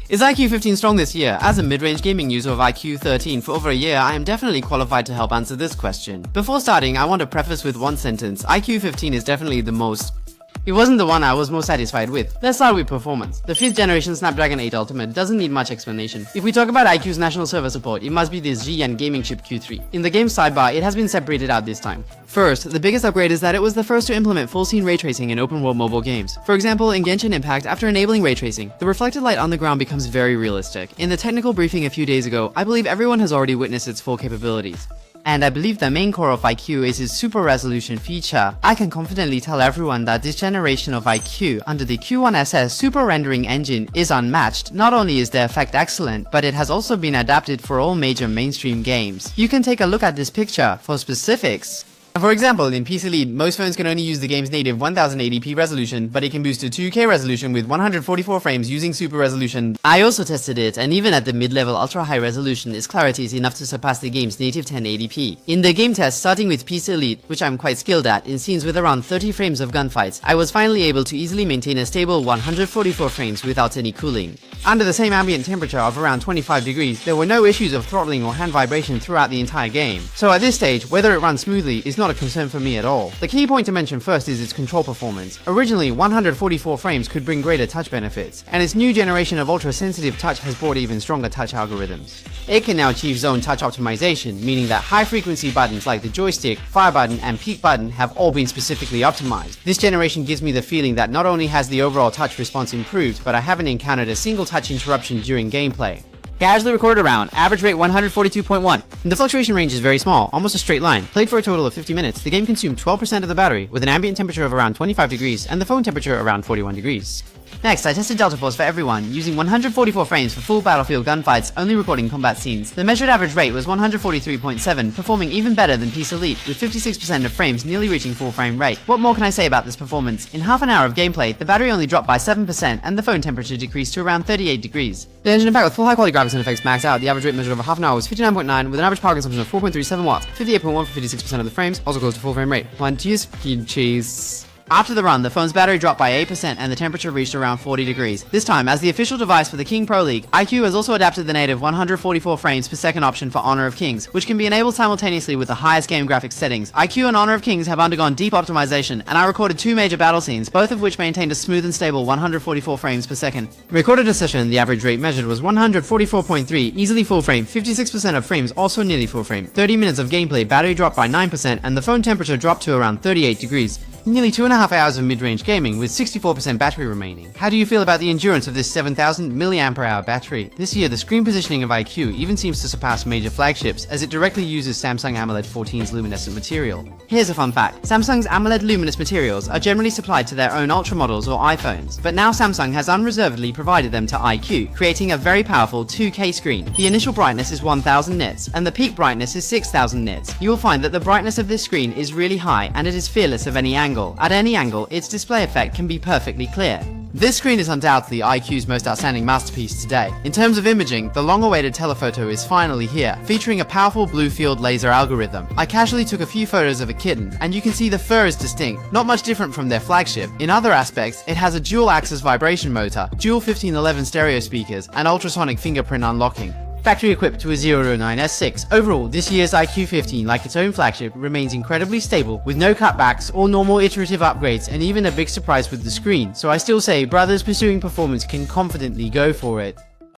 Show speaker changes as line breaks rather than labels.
Is iQOO 15 strong this year? As a mid-range gaming user of iQOO 13 for over a year, I am definitely qualified to help answer this question. Before starting, I want to preface with one sentence. iQOO 15 is definitely the most... It wasn't the one I was most satisfied with. Let's start with performance. The 5th generation Snapdragon 8 Ultimate doesn't need much explanation. If we talk about iQOO's national server support, it must be this G gaming chip Q3. In the game sidebar, it has been separated out this time. First, the biggest upgrade is that it was the first to implement full scene ray tracing in open world mobile games. For example, in Genshin Impact, after enabling ray tracing, the reflected light on the ground becomes very realistic. In the technical briefing a few days ago, I believe everyone has already witnessed its full capabilities. And I believe the main core of iQOO is its super resolution feature. I can confidently tell everyone that this generation of iQOO under the Q1SS super rendering engine is unmatched. Not only is the effect excellent, but it has also been adapted for all major mainstream games. You can take a look at this picture for specifics. For example, in PC Elite, most phones can only use the game's native 1080p resolution, but it can boost to 2K resolution with 144 frames using super resolution. I also tested it, and even at the mid-level ultra-high resolution, its clarity is enough to surpass the game's native 1080p. In the game test, starting with PC Elite, which I'm quite skilled at, in scenes with around 30 frames of gunfights, I was finally able to easily maintain a stable 144 frames without any cooling. Under the same ambient temperature of around 25 degrees, there were no issues of throttling or hand vibration throughout the entire game. So at this stage, whether it runs smoothly is not a concern for me at all. The key point to mention first is its control performance. Originally, 144 frames could bring greater touch benefits, and its new generation of ultra-sensitive touch has brought even stronger touch algorithms. It can now achieve zone touch optimization, meaning that high-frequency buttons like the joystick, fire button, and peak button have all been specifically optimized. This generation gives me the feeling that not only has the overall touch response improved, but I haven't encountered a single touch interruption during gameplay. Casually recorded around, average rate 142.1. The fluctuation range is very small, almost a straight line. Played for a total of 50 minutes, the game consumed 12% of the battery, with an ambient temperature of around 25 degrees and the phone temperature around 41 degrees. Next, I tested Delta Force for everyone, using 144 frames for full battlefield gunfights, only recording combat scenes. The measured average rate was 143.7, performing even better than PC Elite, with 56% of frames nearly reaching full frame rate. What more can I say about this performance? In half an hour of gameplay, the battery only dropped by 7% and the phone temperature decreased to around 38 degrees. The engine impact with full high quality graphics and effects maxed out. The average rate measured over half an hour was 59.9, with an average power consumption of 4.37 watts, 58.1 for 56% of the frames, also close to full frame rate. One speed cheese. After the run, the phone's battery dropped by 8% and the temperature reached around 40 degrees. This time, as the official device for the King Pro League, iQOO has also adapted the native 144 frames per second option for Honor of Kings, which can be enabled simultaneously with the highest game graphics settings. iQOO and Honor of Kings have undergone deep optimization, and I recorded 2 major battle scenes, both of which maintained a smooth and stable 144 frames per second. Recorded a session, the average rate measured was 144.3, easily full frame, 56% of frames also nearly full frame. 30 minutes of gameplay, battery dropped by 9%, and the phone temperature dropped to around 38 degrees. Nearly 2.5 hours of mid-range gaming with 64% battery remaining. How do you feel about the endurance of this 7000 mAh battery? This year, the screen positioning of iQOO even seems to surpass major flagships, as it directly uses Samsung AMOLED 14's luminescent material. Here's a fun fact. Samsung's AMOLED luminous materials are generally supplied to their own Ultra models or iPhones, but now Samsung has unreservedly provided them to iQOO, creating a very powerful 2K screen. The initial brightness is 1000 nits, and the peak brightness is 6000 nits. You will find that the brightness of this screen is really high, and it is fearless of any angle. At any angle, its display effect can be perfectly clear. This screen is undoubtedly iQOO's most outstanding masterpiece today. In terms of imaging, the long-awaited telephoto is finally here, featuring a powerful blue field laser algorithm. I casually took a few photos of a kitten, and you can see the fur is distinct, not much different from their flagship. In other aspects, it has a dual-axis vibration motor, dual 1511 stereo speakers, and ultrasonic fingerprint unlocking. Factory equipped to a 009S6. Overall, this year's iQOO 15, like its own flagship, remains incredibly stable, with no cutbacks or normal iterative upgrades, and even a big surprise with the screen. So I still say, brothers pursuing performance can confidently go for it.